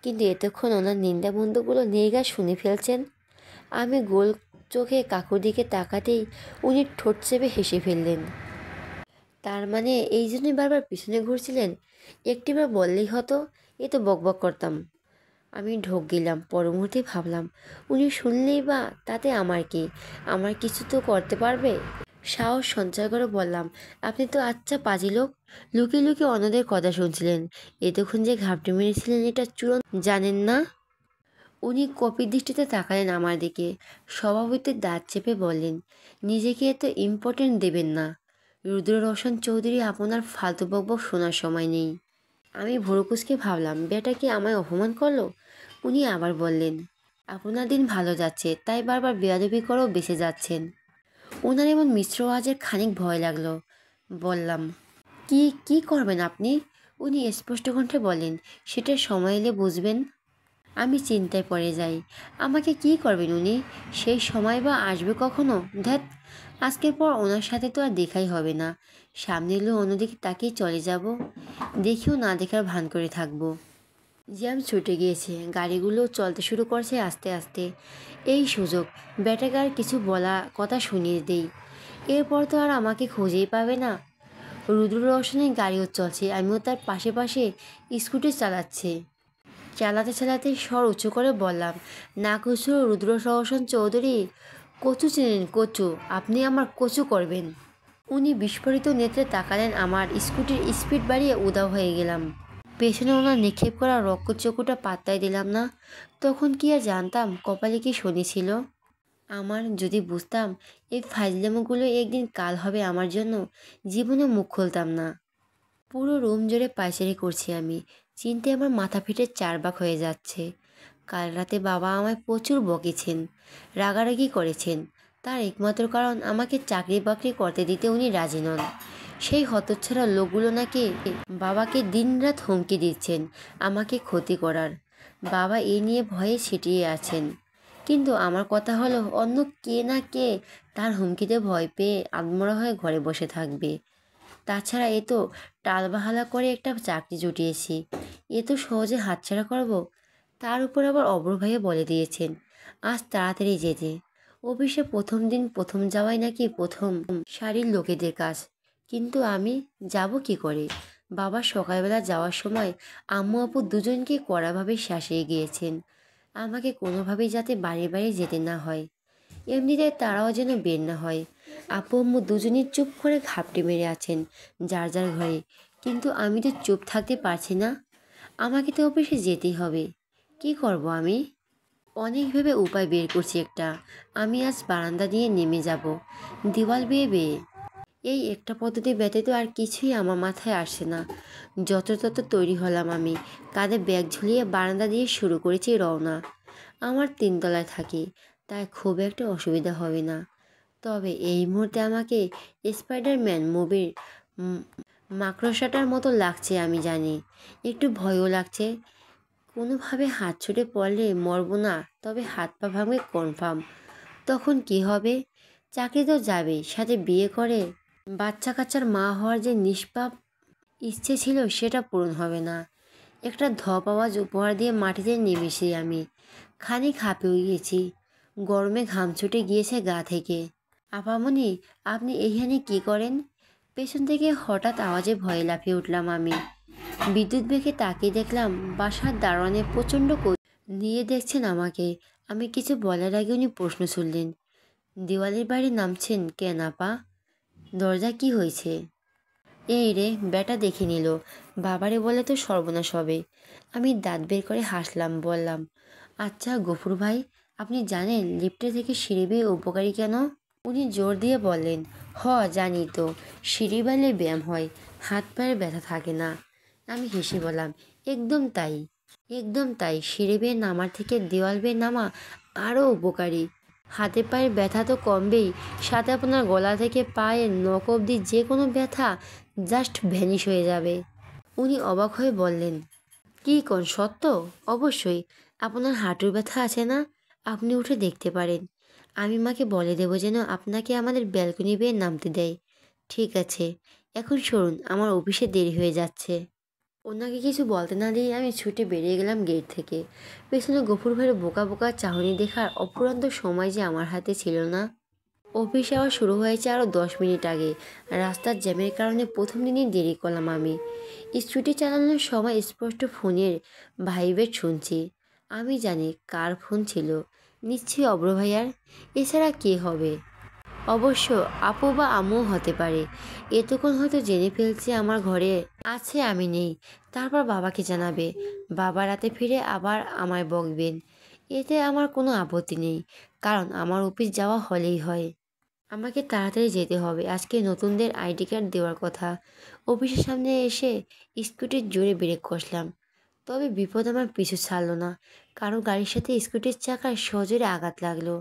কিন্তু এতক্ষণ ওনার নিন্দা বন্ধুগুলো নির্ঘা শুনে ফেলছেন। আমি গোল চোখে কাকুর দিকে তাকাতেই উনি ঠোঁট চেপে হেসে ফেললেন। তার মানে এই জন্যই বারবার পিছনে ঘুরছিলেন? একটিবার বললেই হতো, এ তো বকবক করতাম। আমি ঢোক গেলাম। পর মুহূর্তে ভাবলাম, উনি শুনলেই বা তাতে আমার কি? আমার কিছু তো করতে পারবে। সাহস সঞ্চয় করে বললাম, আপনি তো আচ্ছা পাজি লোক, লুকিয়ে লুকিয়ে অন্যদের কথা শুনছিলেন। এতক্ষণ যে ঘাপটি মেরেছিলেন এটা চূড়ান্ত জানেন না? উনি কপির দৃষ্টিতে তাকালেন আমার দিকে। স্বভাবতই দাঁত চেপে বললেন, নিজেকে এত ইম্পর্টেন্ট দেবেন না। রুদ্র রওশন চৌধুরী, আপনার ফালতু বকবক শোনার সময় নেই। আমি ভুরুকুচকে ভাবলাম, বেটা কি আমায় অপমান করলো? উনি আবার বললেন, আপনার দিন ভালো যাচ্ছে তাই বারবার বেয়াদবি করেও বেঁচে যাচ্ছেন। ওনার এমন মিশ্র আওয়াজের খানিক ভয় লাগলো। বললাম, কি কি করবেন আপনি? উনি স্পষ্ট কণ্ঠে বলেন, সেটা সময় এলে বুঝবেন। আমি চিন্তায় পড়ে যাই। আমাকে কি করবেন উনি? সেই সময় বা আসবে কখনো? ধ্যাত, আজকের পর ওনার সাথে তো আর দেখাই হবে না। সামনে এলেও অন্যদিকে তাকিয়ে চলে যাব, দেখেও না দেখার ভান করে থাকবো। জ্যাম ছুটে গিয়েছে, গাড়িগুলো চলতে শুরু করছে আস্তে আস্তে। এই সুযোগ, ব্যাটাকে আর কিছু বলা কথা শুনিয়ে দেই, এরপর তো আর আমাকে খুঁজেই পাবে না। রুদ্র রোশনের গাড়িও চলছে, আমিও তার পাশে পাশে স্কুটি চালাচ্ছে। চালাতে চালাতে স্বর উঁচু করে বললাম, না কচু রুদ্র রোশন চৌধুরী, কচু চেনেন কচু, আপনি আমার কচু করবেন। উনি বিস্ফোরিত নেত্রে তাকালেন, আমার স্কুটির স্পিড বাড়িয়ে উধাও হয়ে গেলাম। পেছনে ওনার নিক্ষেপ করা রক্তচক্ষুটা পাত্তাই দিলাম না। তখন কি আর জানতাম কপালে কি শনি ছিল আমার। যদি বুঝতাম এই ফাজলামোগুলো একদিন কাল হবে আমার জন্য, জীবনে মুখ খুলতাম না। পুরো রুম জুড়ে পায়চারি করছি আমি, চিনতে আমার মাথা ফেটে চারবাক হয়ে যাচ্ছে। কাল রাতে বাবা আমায় প্রচুর বকেছেন, রাগারাগি করেছেন। তার একমাত্র কারণ আমাকে চাকরি বাকরি করতে দিতে উনি রাজি নন। সেই হতচ্ছাড়া লোকগুলো নাকি বাবাকে দিনরাত হুমকি দিচ্ছেন আমাকে ক্ষতি করার। বাবা এ নিয়ে ভয়ে ছিটিয়ে আছেন, কিন্তু আমার কথা হলো অন্য কে না কে তার হুমকিতে ভয় পেয়ে আদমরা হয়ে ঘরে বসে থাকবে। তাছাড়া এ তো টালবাহালা করে একটা চাকরি জুটিয়েছি, এ তো সহজে হাতছাড়া করব। তার উপর আবার অব্র ভাইয়া বলে দিয়েছেন আজ তাড়াতাড়ি যেতে। অফিসে প্রথম দিন প্রথম যাওয়াই নাকি প্রথম সারির লোকেদের কাজ। কিন্তু আমি যাব কি করে? বাবা সকালবেলা যাওয়ার সময় আম্মু আপু দুজনকে কড়াভাবে শাসিয়ে গিয়েছেন আমাকে কোনোভাবেই যাতে বাড়ি বাড়ি যেতে না হয়। এমনিতে তারাও যেন বের না হয়। আপু আম্মু দুজনেই চুপ করে ঘাপটি মেরে আছেন যার যার ঘরে, কিন্তু আমি তো চুপ থাকতে পারছি না। আমাকে তো অফিসে যেতেই হবে। কি করব আমি? অনেক ভেবে উপায় বের করছি একটা। আমি আজ বারান্দা দিয়ে নেমে যাব, দেওয়াল বেয়ে বেয়ে। এই একটা পদ্ধতি ব্যতীত আর কিছুই আমার মাথায় আসে না। যত্রতত্র তৈরি হলাম আমি, কাঁধে ব্যাগ ঝুলিয়ে বারান্দা দিয়ে শুরু করেছি রওনা। আমার তিনতলায় থাকি, তাই খুব একটা অসুবিধা হবে না। তবে এই মুহূর্তে আমাকে স্পাইডারম্যান মুভির মাকড়সাটার মতো লাগছে আমি জানি, একটু ভয়ও লাগছে। কোনোভাবে হাত ছুটে পড়লে মরবো না, তবে হাত পা ভাঙবে কনফার্ম। তখন কি হবে? চাকরি তো যাবেই, সাথে বিয়ে করে বাচ্চা কাচ্চার মা হওয়ার যে নিষ্পাপ ইচ্ছে ছিল সেটা পূরণ হবে না। একটা ধপ আওয়াজ উপহার দিয়ে মাটিতে নেমেছি আমি। খানিক হাঁপিয়ে গিয়েছি, গরমে ঘাম ছুটে গিয়েছে গা থেকে। আপামনি, আপনি এইখানে কি করেন? পেছন থেকে হঠাৎ আওয়াজে ভয়ে লাফিয়ে উঠলাম আমি। বিদ্যুৎ বেগে তাকিয়ে দেখলাম বাসার দারোয়ানে প্রচণ্ড নিয়ে দেখছেন আমাকে। আমি কিছু বলার আগে উনি প্রশ্ন ছুড়লেন, দেওয়ালের বাইরে নামছেন কেন আপা? দরজা কি হয়েছে? এই রে, ব্যাটা দেখে নিল, বাবারে বলে তো সর্বনাশ হবে। আমি দাঁত বের করে হাসলাম, বললাম, আচ্ছা গফুর ভাই, আপনি জানেন লিফটে থেকে সিঁড়ি বেয়ে উপকারী কেন? উনি জোর দিয়ে বললেন, জানি তো, সিঁড়ি বাইলে ব্যায়াম হয়, হাত পায়ের ব্যথা থাকে না। আমি হেসে বললাম, একদম তাই, একদম তাই, সিঁড়ি বেয়ে নামার থেকে দেওয়াল বেয়ে নামা আরও উপকারী। হাতে পায়ের ব্যথা তো কমবেই, সাথে আপনার গলা থেকে পায়ের নখ অবধি যে কোনো ব্যথা জাস্ট ভ্যানিশ হয়ে যাবে। উনি অবাক হয়ে বললেন, কী কোন সত্য? অবশ্যই। আপনার হাঁটুর ব্যথা আছে না? আপনি উঠে দেখতে পারেন। আমি মাকে বলে দেবো যেন আপনাকে আমাদের ব্যালকনি বেয়ে নামতে দেয়। ঠিক আছে, এখন সরুন, আমার অফিসে দেরি হয়ে যাচ্ছে। ওনাকে কিছু বলতে না দিয়ে আমি ছুটে বেরিয়ে গেলাম গেট থেকে। পেছনে গফুর ভাইয়ের বোকা বোকা চাহনি দেখার অফুরন্ত সময় যে আমার হাতে ছিল না। অফিস আওয়ার শুরু হয়েছে আরও 10 মিনিট আগে। রাস্তার জ্যামের কারণে প্রথম দিনই দেরি করলাম আমি। স্কুটি চালানোর সময় স্পষ্ট ফোনের ভাইব্রেট শুনছি। আমি জানি কার ফোন ছিল, নিশ্চয়ই অব্র ভাইয়ার, এছাড়া কে হবে? অবশ্য আপু বা আম্মু হতে পারে। এতক্ষণ হয়তো জেনে ফেলছে আমার ঘরে আছে, আমি নেই। তারপর বাবাকে জানাবে, বাবা রাতে ফিরে আবার আমায় বকবেন। এতে আমার কোনো আপত্তি নেই, কারণ আমার অফিস যাওয়া হলেই হয়। আমাকে তাড়াতাড়ি যেতে হবে, আজকে নতুনদের আইডি কার্ড দেওয়ার কথা। অফিসের সামনে এসে স্কুটির জোরে ব্রেক কষলাম, তবে বিপদ আমার পিছু ছাড়লো না। কারো গাড়ির সাথে স্কুটির চাকায় সজোরে আঘাত লাগলো।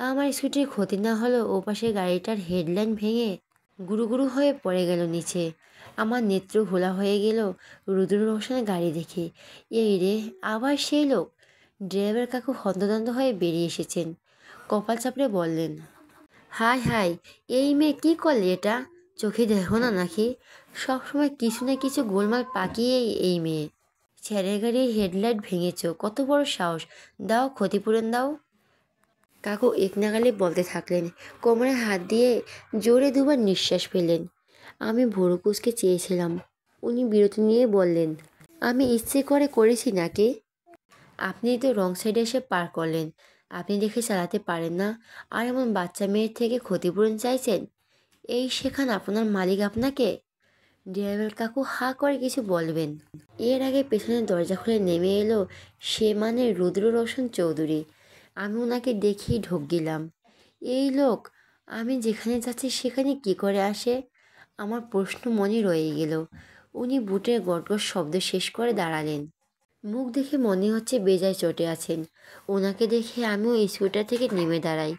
আমার স্কুটির ক্ষতি না হলেও ওপাশের গাড়িটার হেডলাইন ভেঙে গুরু গুরু হয়ে পড়ে গেল নিচে। আমার নেত্র ঘোলা হয়ে গেল রুদ্র রোশনের গাড়ি দেখে। এই রে, আবার সেই লোক! ড্রাইভার কাকু হন্তদন্ত হয়ে বেরিয়ে এসেছেন, কপাল চাপড়ে বললেন, হায় হায়, এই মেয়ে কি করলে এটা? চোখে দেখো না নাকি? সবসময় কিছু না কিছু গোলমাল পাকিয়েই এই মেয়ে। ছেলের গাড়ির হেডলাইট ভেঙেছ, কত বড় সাহস! দাও, ক্ষতিপূরণ দাও। কাকু এক নাগালে বলতে থাকলেন। কোমরে হাত দিয়ে জোরে দুবার নিঃশ্বাস ফেললেন। আমি ভুরু কুঁচকে চেয়েছিলাম। উনি বিরতি নিয়ে বললেন, আমি ইচ্ছে করে করেছি নাকি? আপনি তো রং সাইডে এসে পার করলেন। আপনি দেখে চালাতে পারেন না, আর এমন বাচ্চা মেয়ের থেকে ক্ষতিপূরণ চাইছেন? এই শেখান আপনার মালিক আপনাকে? ড্রাইভার কাকু হা করে কিছু বলবেন, এর আগে পেছনের দরজা খুলে নেমে এলো সে মানে রুদ্র রোশন চৌধুরী। আমি ওনাকে দেখেই ঢোক গেলাম। এই লোক আমি যেখানে যাচ্ছি সেখানে কি করে আসে? আমার প্রশ্ন মনে রয়ে গেল। উনি বুটের গটগট শব্দ শেষ করে দাঁড়ালেন। মুখ দেখে মনে হচ্ছে বেজায় চটে আছেন। ওনাকে দেখে আমিও স্কুটার থেকে নেমে দাঁড়াই।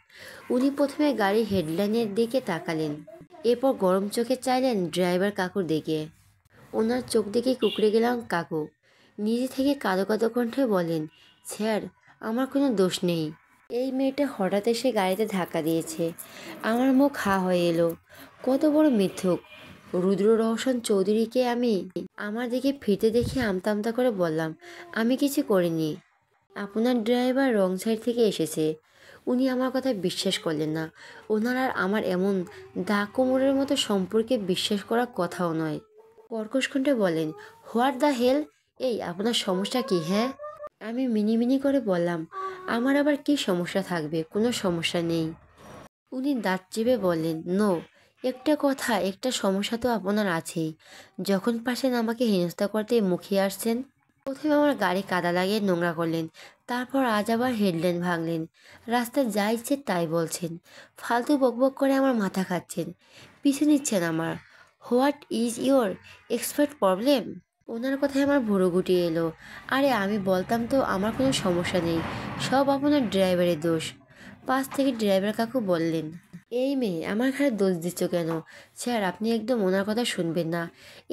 উনি প্রথমে গাড়ির হেডলাইনের দিকে তাকালেন, এরপর গরম চোখে চাইলেন ড্রাইভার কাকুর দিকে। ওনার চোখ দেখে কুকড়ে গেলাম। কাকু নিজে থেকে কাঁদো কাঁদো কণ্ঠে বলেন, স্যার, আমার কোনো দোষ নেই। এই মেয়েটা হঠাৎ এসে গাড়িতে ধাক্কা দিয়েছে। আমার মুখ হা হয়ে এলো। কত বড় মিথ্যুক! রুদ্র রওশন চৌধুরীকে আমি আমার দিকে ফিরতে দেখে আমতা আমতা করে বললাম, আমি কিছু করিনি। আপনার ড্রাইভার রং সাইড থেকে এসেছে। উনি আমার কথা বিশ্বাস করলেন না। ওনার আর আমার এমন দা কোমরের মতো সম্পর্কে বিশ্বাস করার কথাও নয়। কর্কশ কণ্ঠে বলেন, হোয়াট দ্য হেল? এই আপনার সমস্যা কি, হ্যাঁ? আমি মিনি করে বললাম, আমার আবার কি সমস্যা থাকবে? কোনো সমস্যা নেই। উনি দাঁত চেপে বললেন, নো, একটা কথা, একটা সমস্যা তো আপনার আছেই। যখন পারছেন আমাকে হেনস্থা করতে মুখিয়ে আসছেন। প্রথমে আমার গাড়ি কাদা লাগিয়ে নোংরা করলেন, তারপর আজ আবার হেডলাইন ভাঙলেন। রাস্তায় যা ইচ্ছে তাই বলছেন। ফালতু বকবক করে আমার মাথা খাচ্ছেন, পিছু নিচ্ছেন আমার। What is your expert problem? ওনার কথায় আমার ভুরু গুটিয়ে এলো। আরে আমি বলতাম তো আমার কোনো সমস্যা নেই, সব আপনার ড্রাইভারের দোষ। পাশ থেকে ড্রাইভার কাকু বললেন, এই মেয়ে আমার ঘাড়ে দোষ দিচ্ছ কেন? স্যার, আপনি একদম ওনার কথা শুনবেন না।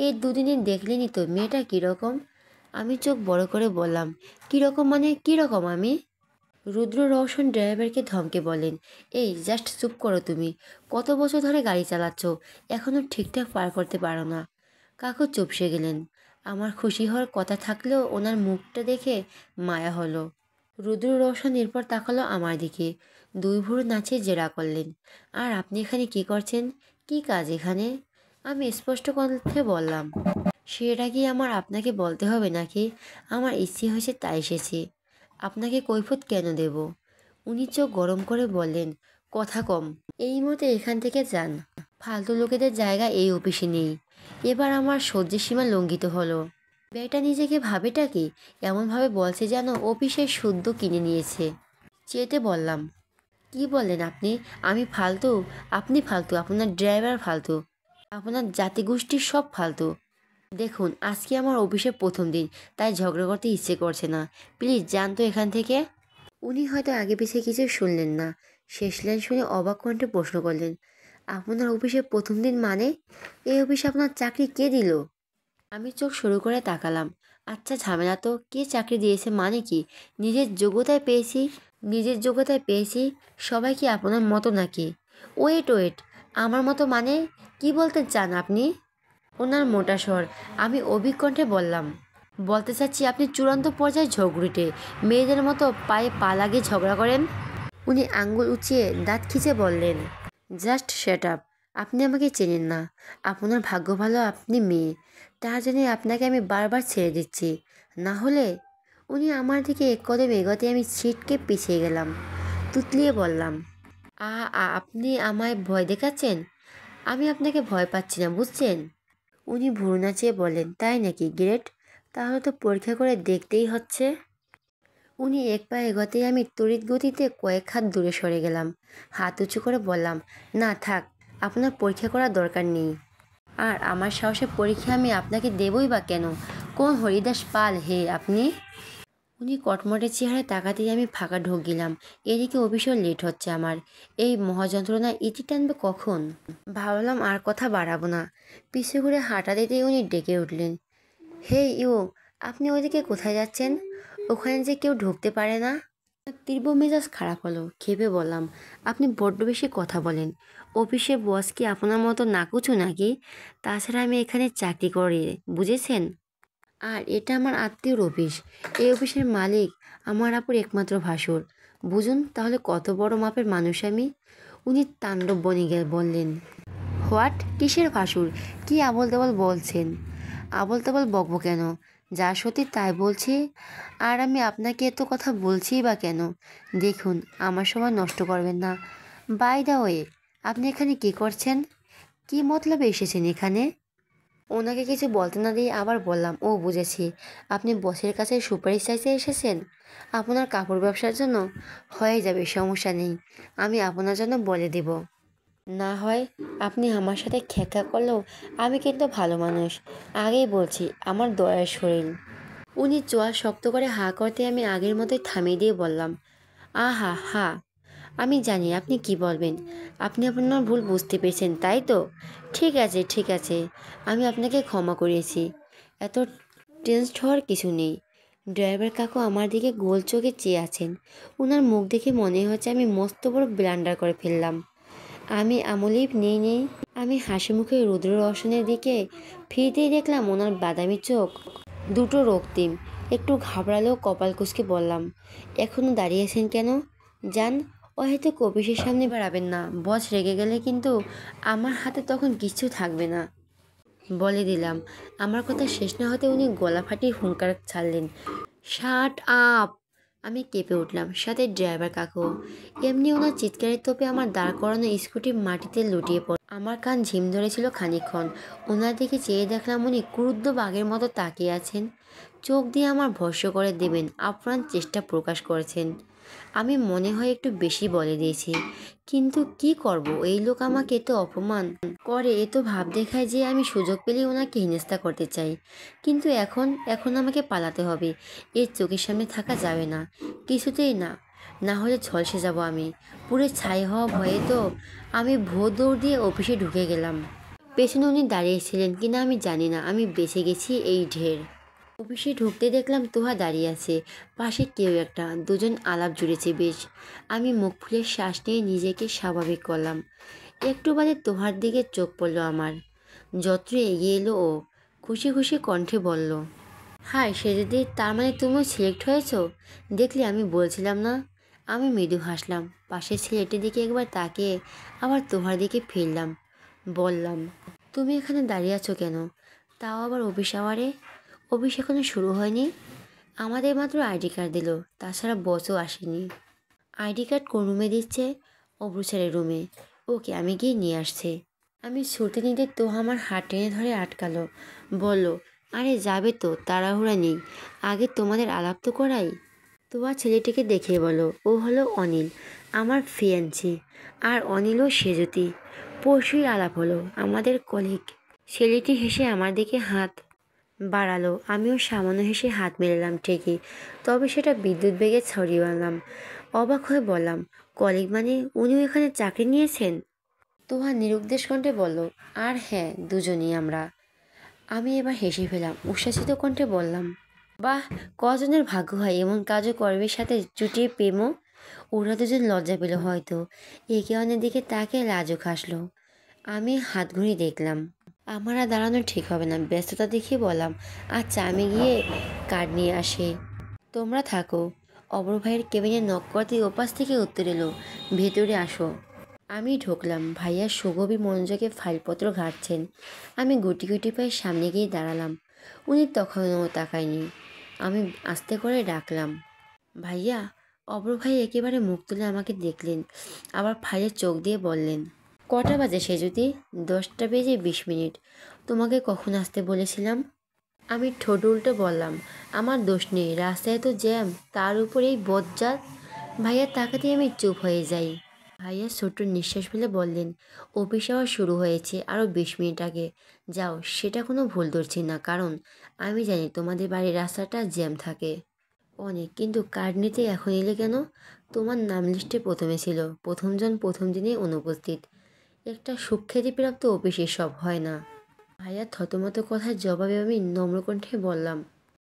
এই দুদিনে দেখলেনই তো মেয়েটা কীরকম। আমি চোখ বড় করে বললাম, কীরকম মানে কীরকম আমি? রুদ্র রওশন ড্রাইভারকে ধমকে বলেন, এই জাস্ট চুপ করো তুমি। কত বছর ধরে গাড়ি চালাচ্ছ, এখনও ঠিকঠাক পার করতে পারো না? কাকু চুপসে গেলেন। আমার খুশি হওয়ার কথা থাকলেও ওনার মুখটা দেখে মায়া হলো। রুদ্র রওশন এরপর তাকালো আমার দিকে, দুই ভুরু নাচিয়ে জেরা করলেন, আর আপনি এখানে কি করছেন? কি কাজ এখানে? আমি স্পষ্ট কণ্ঠে বললাম, সেটা কি আমার আপনাকে বলতে হবে নাকি? আমার ইচ্ছে হয়েছে তাই এসেছি। আপনাকে কৈফিয়ত কেন দেব? উনি চোখ গরম করে বললেন, কথা কম, এই মুহূর্তে এখান থেকে যান। ফালতু লোকেদের জায়গা এই অফিসে নেই। এবার আমার সহ্যের সীমা লঙ্ঘিত হলো। মেয়েটা নিজেকে ভাবেটা কি? এমনভাবে বলছে যেন অফিসের শুদ্ধ কিনে নিয়েছে। চেতে বললাম, কি বললেন আপনি? আমি ফালতু? আপনি ফালতু, আপনার ড্রাইভার ফালতু, আপনার জাতিগোষ্ঠীর সব ফালতু। দেখুন, আজকে আমার অফিসের প্রথম দিন, তাই ঝগড়া করতে ইচ্ছে করছে না। প্লিজ যান তো এখান থেকে। উনি হয়তো আগে পিছিয়ে কিছু শুনলেন না। শেষ লাইন শুনে অবাক কণ্ঠে প্রশ্ন করলেন, আপনার অফিসের প্রথম দিন মানে? এই অফিসে আপনার চাকরি কে দিল? আমি চোখ শুরু করে তাকালাম। আচ্ছা ঝামেলা তো, কে চাকরি দিয়েছে মানে কি? নিজের যোগ্যতায় পেয়েছি। নিজের যোগ্যতায় পেয়েছি। সবাই কি আপনার মতো নাকি? ওয়েট ওয়েট, আমার মতো মানে কি বলতে চান আপনি? ওনার মোটা স্বর। আমি অবিক কণ্ঠে বললাম, বলতে চাচ্ছি আপনি চূড়ান্ত পর্যায়ে ঝগড়ুটে, মেয়েদের মতো পায়ে পা লাগিয়ে ঝগড়া করেন। উনি আঙ্গুল উঁচিয়ে দাঁত খিচে বললেন, জাস্ট শ্যাট আপ। আপনি আমাকে চেনেন না। আপনার ভাগ্য ভালো আপনি মেয়ে, তার জন্য আপনাকে আমি বারবার ছেড়ে দিচ্ছি। না হলে? উনি আমার দিকে এক কদম এগোতে আমি ছিটকে পিছিয়ে গেলাম। তুতলিয়ে বললাম, আপনি আমায় ভয় দেখাচ্ছেন? আমি আপনাকে ভয় পাচ্ছি না, বুঝছেন? উনি ভুরু নাচিয়ে বললেন, তাই নাকি? গ্রেট, তাহলে তো পরীক্ষা করে দেখতেই হচ্ছে। উনি এক পা এগোতেই আমি তড়িৎ গতিতে কয়েক হাত দূরে সরে গেলাম। হাত উঁচু করে বললাম, না থাক, আপনার পরীক্ষা করার দরকার নেই। আর আমার সাহসের পরীক্ষা আমি আপনাকে দেবই বা কেন? কোন হরিদাস পাল হে আপনি? উনি কটমটে চেহারায় তাকাতেই আমি ফাঁকা ঢোক গেলাম। এদিকে অফিসেও লেট হচ্ছে আমার। এই মহাযন্ত্রণা ইতি টানবে কখন? ভাবলাম আর কথা বাড়াবো না। পিছু ঘুরে হাঁটা দিতেই উনি ডেকে উঠলেন, হে ইউ, আপনি ওইদিকে কোথায় যাচ্ছেন? ওখানে যে কেউ ঢুকতে পারে না। তীব্র মেজাজ খারাপ হলো। ক্ষেপে বললাম, আপনি বড্ড বেশি কথা বলেন। অফিসের বস কি আপনার মতো নাকুচু নাকি? তাছাড়া আমি এখানে চাকরি করি, বুঝেছেন? আর এটা আমার আত্মীয়র অফিস। এই অফিসের মালিক আমার আপুর একমাত্র ভাসুর। বুঝুন তাহলে কত বড় মাপের মানুষ আমি। উনি তাণ্ডব বনে গিয়ে বললেন, হোয়াট? কিসের ভাসুর? কি আবোল তাবোল বলছেন? আবোল তাবোল বকবো কেন? যা সত্যি তাই বলছি। আর আমি আপনাকে এত কথা বলছিই বা কেন? দেখুন, আমার সময় নষ্ট করবেন না। বাই দ্য ওয়ে, আপনি এখানে কী করছেন? কী মতলবে এসেছেন এখানে? ওনাকে কিছু বলতে না দিয়ে আবার বললাম, ও বুঝেছি, আপনি বসের কাছে সুপারিশ চাইতে এসেছেন আপনার কাপড় ব্যবসার জন্য। হয়ে যাবে, সমস্যা নেই, আমি আপনার জন্য বলে দেব। না হয় আপনি আমার সাথে খেকা করলেও আমি কিন্তু ভালো মানুষ, আগেই বলছি, আমার দয়ার শরীর। উনি চোয়া শক্ত করে হা করতে আমি আগের মতোই থামিয়ে দিয়ে বললাম, আহা হা, আমি জানি আপনি কি বলবেন। আপনি আপনার ভুল বুঝতে পেরেছেন, তাই তো? ঠিক আছে, ঠিক আছে, আমি আপনাকে ক্ষমা করেছি। এত টেনসড হওয়ার কিছু নেই। ড্রাইভার কাকু আমার দিকে গোল চোখে চেয়ে আছেন। ওনার মুখ দেখে মনে হচ্ছে আমি মস্ত বড় ব্লান্ডার করে ফেললাম। আমি আমলেই নেই। আমি হাসি মুখে রুদ্র রোশনের দিকে ফিরতেই দেখলাম ওনার বাদামি চোখ দুটো রক্তিম। একটু ঘাবড়ালেও কপাল কুঁচকে বললাম, এখনও দাঁড়িয়েছেন কেন? যান, ও হয়তো অফিসের সামনে বেড়াবেন না। বস রেগে গেলে কিন্তু আমার হাতে তখন কিচ্ছু থাকবে না, বলে দিলাম। আমার কথা শেষ না হতে উনি গলা ফাটিয়ে হুঙ্কার ছাড়লেন, শাট আপ! আমি কেঁপে উঠলাম, সাথে ড্রাইভার কাকু। এমনি ওনার চিৎকারের তোপে আমার দাঁড় করানো স্কুটি মাটিতে লুটিয়ে পড়ে। আমার কান ঝিম ধরেছিল খানিকক্ষণ। ওনার দিকে চেয়ে দেখলাম উনি ক্রুদ্ধ বাঘের মতো তাকিয়ে আছেন। চোখ দিয়ে আমার ভস্য করে দেবেন আপ্রাণ চেষ্টা প্রকাশ করেছেন। আমি মনে হয় একটু বেশি বলে দিয়েছি, কিন্তু কি করব, এই লোক আমাকে এত অপমান করে, এত ভাব দেখায় যে আমি সুযোগ পেলেই ওনাকে হেনস্থা করতে চাই। কিন্তু এখন এখন আমাকে পালাতে হবে। এর চোখের সামনে থাকা যাবে না, কিছুতেই না। না হলে ঝলসে যাব আমি। পুরো ছাই হওয়া ভয়ে তো আমি ভোর দৌড় দিয়ে অফিসে ঢুকে গেলাম। পেছনে উনি দাঁড়িয়েছিলেন কিনা আমি জানি না, আমি বেঁচে গেছি এই ঢের। অফিসে ঢুকতে দেখলাম তোহা দাঁড়িয়ে আছে, পাশে কেউ একটা, দুজন আলাপ জুড়েছে বেশ। আমি মুখ ফুলে শ্বাস নিয়ে নিজেকে স্বাভাবিক করলাম। একটু বাদে তোহার দিকে চোখ পড়ল আমার। যত্র এগিয়ে এলো ও, খুশি খুশি কণ্ঠে বলল, হাই সেজদি, তার মানে তুমিও সিলেক্ট হয়েছো? দেখলি আমি বলছিলাম না? আমি মৃদু হাসলাম, পাশের ছেলেটির দিকে একবার তাকিয়ে আবার তোহার দিকে ফিরলাম। বললাম, তুমি এখানে দাঁড়িয়ে আছো কেন? তাও আবার অফিস আওয়ারে? অফিস এখনো শুরু হয়নি। আমাদের মাত্র আইডি কার্ড দিল, তাছাড়া বসও আসেনি। আইডি কার্ড কোন রুমে দিচ্ছে? অব্রু স্যারের রুমে। ওকে, আমি গিয়ে নিয়ে আসছি। আমি ছুটে নিতে তোহা আমার হাত টেনে ধরে আটকালো। বলল, আরে যাবে তো, তাড়াহুড়া নেই, আগে তোমাদের আলাপ তো করাই। তোহা ছেলেটিকে দেখিয়ে বলো, ও হলো অনিল, আমার ফিয়ান্সি। আর অনিলও সেজতি। পরশুই আলাপ হলো, আমাদের কলিগ। ছেলেটি হেসে আমার দিকে হাত বাড়ালো। আমিও সামান্য হেসে হাত মেলালাম ঠিকই, তবে সেটা বিদ্যুৎ বেগে ছড়িয়ে আনলাম। অবাক হয়ে বললাম, কলিগ মানে উনিও এখানে চাকরি নিয়েছেন? তোহা নিরুদ্দেশ কণ্ঠে বলল, আর হ্যাঁ, দুজনই আমরা। আমি এবার হেসে ফেলাম, উচ্ছ্বাসিত কণ্ঠে বললাম, বাহ, কজনের ভাগ্য হয় এমন কাজও কর্মের সাথে জুটিয়ে প্রেমও। ওরা দুজন লজ্জা পেল হয়তো। একে অন্যের দিকে তাকে লাজুক হাসলো। আমি হাত ঘুরে দেখলাম আমার আর দাঁড়ানো ঠিক হবে না, ব্যস্ততা দেখিয়ে বললাম, আচ্ছা আমি গিয়ে কার্ড নিয়ে আসি, তোমরা থাকো। অপর ভাইয়ের কেবিনে নক করতেই ওপাশ থেকে উত্তর এলো, ভেতরে আসো। আমি ঢুকলাম। ভাইয়া সুগভীর মনোযোগে ফাইলপত্র ঘাঁটছেন। আমি গুটি গুটি পায়ে সামনে গিয়ে দাঁড়ালাম। উনি তখনও তাকায়নি। আমি আস্তে করে ডাকলাম, ভাইয়া। অপর ভাই একেবারে মুখ তুলে আমাকে দেখলেন, আবার ফাইলে চোখ দিয়ে বললেন, কটা বাজে সেজুতি? 10টা বেজে 20 মিনিট। তোমাকে কখন আসতে বলেছিলাম? আমি ঠোঁট উল্টে বললাম, আমার দোষ নেই, রাস্তায় তো জ্যাম, তার উপর এই বজ্জাত। ভাইয়া তাকাতেই আমি চুপ হয়ে যাই। ভাইয়া ছোট্ট নিঃশ্বাস ফেলে বললেন, অফিস আওয়ার শুরু হয়েছে আরও 20 মিনিট আগে। যাও, সেটা কোনো ভুল ধরছি না, কারণ আমি জানি তোমাদের বাড়ির রাস্তাটা জ্যাম থাকে অনেক। কিন্তু কার্ড নিতে এখন এলে কেন? তোমার নাম লিস্টে প্রথমে ছিল, প্রথমজন প্রথম দিনে অনুপস্থিত। একটা সুখ্যাতিপ্রাপ্ত অফিসে সব হয় না। ভাইয়া থতমত কথার জবাবে আমি নম্র কণ্ঠে বললাম,